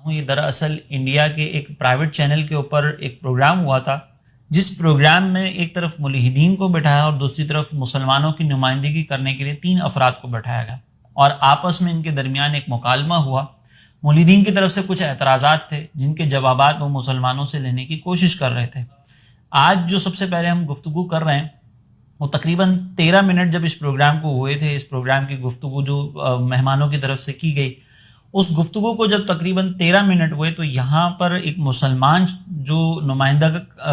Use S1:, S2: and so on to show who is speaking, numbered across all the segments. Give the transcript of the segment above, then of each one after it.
S1: یہ دراصل انڈیا کے ایک پرائیویٹ چینل کے اوپر ایک پروگرام ہوا تھا، جس پروگرام میں ایک طرف ملحدین کو بٹھایا اور دوسری طرف مسلمانوں کی نمائندگی کرنے کے لیے 3 افراد کو بٹھایا گیا، اور آپس میں ان کے درمیان ایک مکالمہ ہوا۔ ملحدین کی طرف سے کچھ اعتراضات تھے جن کے جوابات وہ مسلمانوں سے لینے کی کوشش کر رہے تھے۔ آج جو سب سے پہلے ہم گفتگو کر رہے ہیں وہ تقریباً 13 منٹ جب اس پروگرام کو ہوئے تھے، اس پروگرام کی گفتگو جو مہمانوں کی طرف سے کی گئی، اس گفتگو کو جب تقریباً 13 منٹ ہوئے تو یہاں پر ایک مسلمان جو نمائندہ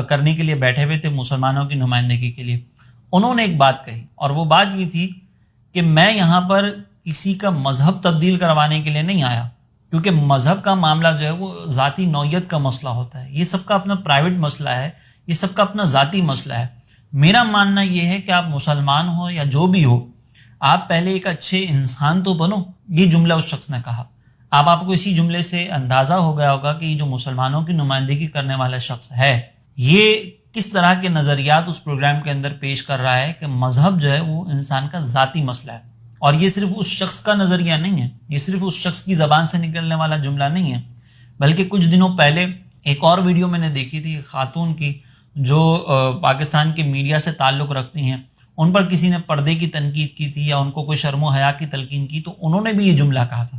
S1: کرنے کے لیے بیٹھے ہوئے تھے مسلمانوں کی نمائندگی کے لیے، انہوں نے ایک بات کہی، اور وہ بات یہ تھی کہ میں یہاں پر کسی کا مذہب تبدیل کروانے کے لیے نہیں آیا، کیونکہ مذہب کا معاملہ جو ہے وہ ذاتی نوعیت کا مسئلہ ہوتا ہے، یہ سب کا اپنا پرائیویٹ مسئلہ ہے، یہ سب کا اپنا ذاتی مسئلہ ہے۔ میرا ماننا یہ ہے کہ آپ مسلمان ہو یا جو بھی ہو، آپ پہلے ایک اچھے انسان تو بنو۔ یہ جملہ اس شخص نے کہا۔ آپ کو اسی جملے سے اندازہ ہو گیا ہوگا کہ یہ جو مسلمانوں کی نمائندگی کرنے والا شخص ہے، یہ کس طرح کے نظریات اس پروگرام کے اندر پیش کر رہا ہے کہ مذہب جو ہے وہ انسان کا ذاتی مسئلہ ہے، اور یہ صرف اس شخص کا نظریہ نہیں ہے، یہ صرف اس شخص کی زبان سے نکلنے والا جملہ نہیں ہے، بلکہ کچھ دنوں پہلے ایک اور ویڈیو میں نے دیکھی تھی خاتون کی جو پاکستان کے میڈیا سے تعلق رکھتی ہیں، ان پر کسی نے پردے کی تنقید کی تھی یا ان کو کوئی شرم و حیا کی تلقین کی، تو انہوں نے بھی یہ جملہ کہا تھا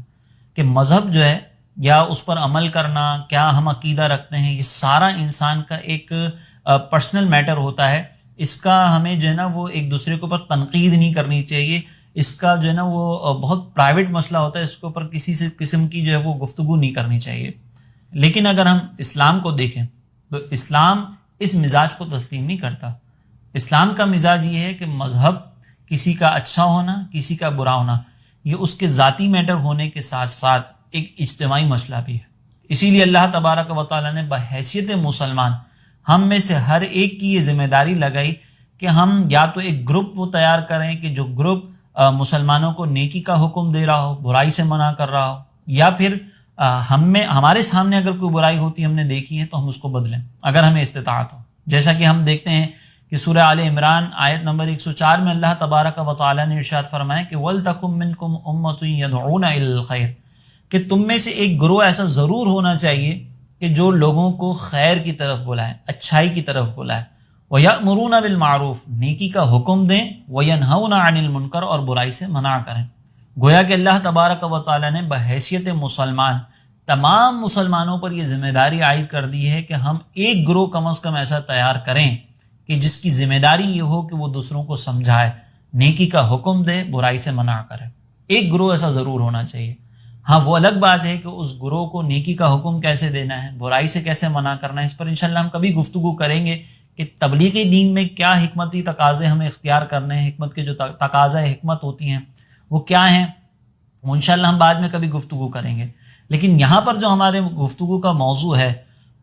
S1: کہ مذہب جو ہے یا اس پر عمل کرنا، کیا ہم عقیدہ رکھتے ہیں، یہ سارا انسان کا ایک پرسنل میٹر ہوتا ہے، اس کا ہمیں جو ہے نا وہ ایک دوسرے کے اوپر تنقید نہیں کرنی چاہیے، اس کا جو ہے نا وہ بہت پرائیویٹ مسئلہ ہوتا ہے، اس کے اوپر کسی سے قسم کی جو ہے وہ گفتگو نہیں کرنی چاہیے۔ لیکن اگر ہم اسلام کو دیکھیں تو اسلام اس مزاج کو تسلیم نہیں کرتا۔ اسلام کا مزاج یہ ہے کہ مذہب کسی کا اچھا ہونا، کسی کا برا ہونا، یہ اس کے ذاتی میٹر ہونے کے ساتھ ساتھ ایک اجتماعی مسئلہ بھی ہے۔ اسی لیے اللہ تبارک و تعالیٰ نے بحیثیت مسلمان ہم میں سے ہر ایک کی یہ ذمہ داری لگائی کہ ہم یا تو ایک گروپ وہ تیار کریں کہ جو گروپ مسلمانوں کو نیکی کا حکم دے رہا ہو، برائی سے منع کر رہا ہو، یا پھر ہمارے سامنے اگر کوئی برائی ہوتی ہم نے دیکھی ہے تو ہم اس کو بدلیں اگر ہمیں استطاعت ہو۔ جیسا کہ ہم دیکھتے ہیں کہ سورہ آل عمران آیت نمبر 104 میں اللہ تبارک و تعالیٰ نے ارشاد فرمایا کہ وَلْتَكُمْ مِنْكُمْ أُمَّةٌ يَدْعُونَ إِلَى الْخَيْرِ، کہ تم میں سے ایک گروہ ایسا ضرور ہونا چاہیے کہ جو لوگوں کو خیر کی طرف بلائیں، اچھائی کی طرف بلائیں، وَيَأْمُرُونَ بِالْمَعْرُوفِ، نیکی کا حکم دیں، وَيَنْهَوْنَ عَنِ الْمُنْكَرِ، اور برائی سے منع کریں۔ گویا کہ اللہ تبارک و تعالیٰ نے بحیثیت مسلمان تمام مسلمانوں پر یہ ذمہ داری عائد کر دی ہے کہ ہم ایک گروہ کم از کم ایسا تیار کریں کہ جس کی ذمہ داری یہ ہو کہ وہ دوسروں کو سمجھائے، نیکی کا حکم دے، برائی سے منع کرے۔ ایک گروہ ایسا ضرور ہونا چاہیے۔ ہاں وہ الگ بات ہے کہ اس گروہ کو نیکی کا حکم کیسے دینا ہے، برائی سے کیسے منع کرنا ہے، اس پر انشاءاللہ ہم کبھی گفتگو کریں گے کہ تبلیغی دین میں کیا حکمتی تقاضے ہمیں اختیار کرنے ہیں، حکمت کے جو تقاضۂ حکمت ہوتی ہیں وہ کیا ہیں، وہ انشاءاللہ ہم بعد میں کبھی گفتگو کریں گے۔ لیکن یہاں پر جو ہمارے گفتگو کا موضوع ہے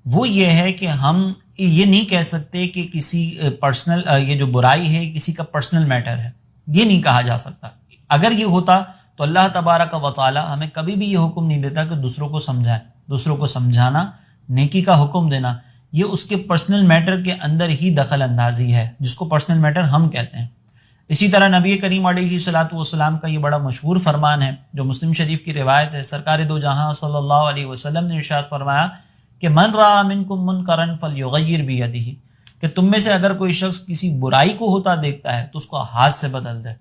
S1: وہ یہ ہے کہ ہم یہ نہیں کہہ سکتے کہ کسی پرسنل یہ جو برائی ہے کسی کا پرسنل میٹر ہے، یہ نہیں کہا جا سکتا۔ اگر یہ ہوتا تو اللہ تبارک و تعالی ہمیں کبھی بھی یہ حکم نہیں دیتا کہ دوسروں کو سمجھائیں۔ دوسروں کو سمجھانا، نیکی کا حکم دینا، یہ اس کے پرسنل میٹر کے اندر ہی دخل اندازی ہے، جس کو پرسنل میٹر ہم کہتے ہیں۔ اسی طرح نبی کریم علیہ الصلوۃ والسلام کا یہ بڑا مشہور فرمان ہے جو مسلم شریف کی روایت ہے، سرکار دو جہاں صلی اللہ علیہ وسلم نے ارشاد فرمایا کہ من رأى منکم منکرا فلیغیر بیدہ، کہ تم میں سے اگر کوئی شخص کسی برائی کو ہوتا دیکھتا ہے تو اس کو ہاتھ سے بدل دے۔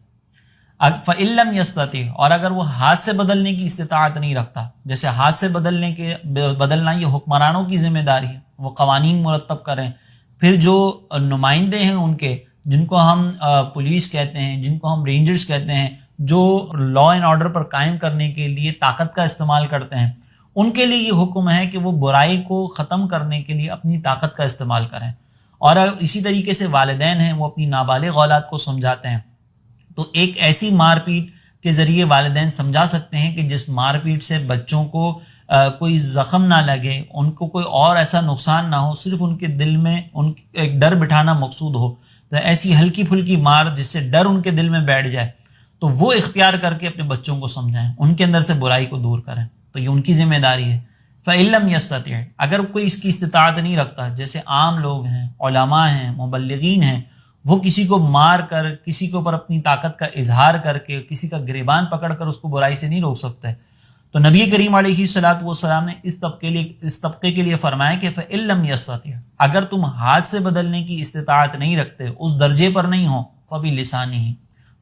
S1: فإن لم يستطع، اور اگر وہ ہاتھ سے بدلنے کی استطاعت نہیں رکھتا، جیسے ہاتھ سے بدلنا یہ حکمرانوں کی ذمہ داری ہے، وہ قوانین مرتب کریں، پھر جو نمائندے ہیں ان کے، جن کو ہم پولیس کہتے ہیں، جن کو ہم رینجرز کہتے ہیں، جو لا اینڈ آرڈر پر قائم کرنے کے لیے طاقت کا استعمال کرتے ہیں، ان کے لیے یہ حکم ہے کہ وہ برائی کو ختم کرنے کے لیے اپنی طاقت کا استعمال کریں۔ اور اسی طریقے سے والدین ہیں، وہ اپنی نابالغ اولاد کو سمجھاتے ہیں، تو ایک ایسی مار پیٹ کے ذریعے والدین سمجھا سکتے ہیں کہ جس مار پیٹ سے بچوں کو کوئی زخم نہ لگے، ان کو کوئی اور ایسا نقصان نہ ہو، صرف ان کے دل میں ایک ڈر بٹھانا مقصود ہو، تو ایسی ہلکی پھلکی مار جس سے ڈر ان کے دل میں بیٹھ جائے تو وہ اختیار کر کے اپنے بچوں کو سمجھائیں، ان کے اندر سے برائی کو دور کریں، تو یہ ان کی ذمہ داری ہے۔ فإن لم يستطع، اگر کوئی اس کی استطاعت نہیں رکھتا، جیسے عام لوگ ہیں، علماء ہیں، مبلغین ہیں، وہ کسی کو مار کر، کسی کے اوپر اپنی طاقت کا اظہار کر کے، کسی کا گریبان پکڑ کر اس کو برائی سے نہیں روک سکتے، تو نبی کریم علیہ الصلوۃ والسلام نے اس طبقے کے لیے فرمایا کہ فَإِن لَّمْ يَسْتَطِعْ، اگر تم ہاتھ سے بدلنے کی استطاعت نہیں رکھتے، اس درجے پر نہیں ہو، فَبِلِسَانِهِ،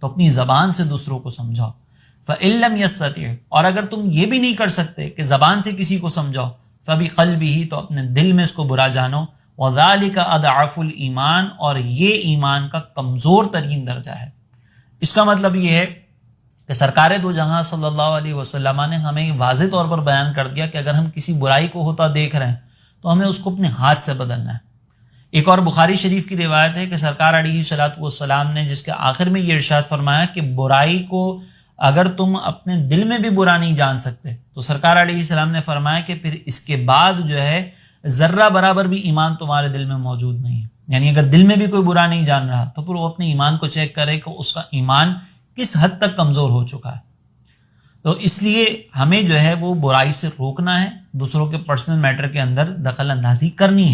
S1: تو اپنی زبان سے دوسروں کو سمجھاؤ، فَإِن لَّمْ يَسْتَطِعْ، اور اگر تم یہ بھی نہیں کر سکتے کہ زبان سے کسی کو سمجھاؤ، فَبِقَلْبِهِ، تو اپنے دل میں اس کو برا جانو، وَذَلِكَ أَضْعَفُ الْإِيمَانِ، اور یہ ایمان کا کمزور ترین درجہ ہے۔ اس کا مطلب یہ ہے کہ سرکار دو جہاں صلی اللہ علیہ وسلم نے ہمیں واضح طور پر بیان کر دیا کہ اگر ہم کسی برائی کو ہوتا دیکھ رہے ہیں تو ہمیں اس کو اپنے ہاتھ سے بدلنا ہے۔ ایک اور بخاری شریف کی روایت ہے کہ سرکار علیہ الصلوۃ والسلام نے جس کے آخر میں یہ ارشاد فرمایا کہ برائی کو اگر تم اپنے دل میں بھی برا نہیں جان سکتے تو سرکار علیہ السلام نے فرمایا کہ پھر اس کے بعد جو ہے ذرہ برابر بھی ایمان تمہارے دل میں موجود نہیں ہے، یعنی اگر دل میں بھی کوئی برا نہیں جان رہا تو پھر وہ اپنے ایمان کو چیک کرے کہ اس کا ایمان کس حد تک کمزور ہو چکا ہے۔ تو اس لیے ہمیں جو ہے وہ برائی سے روکنا ہے، دوسروں کے پرسنل میٹر کے اندر دخل اندازی کرنی ہے۔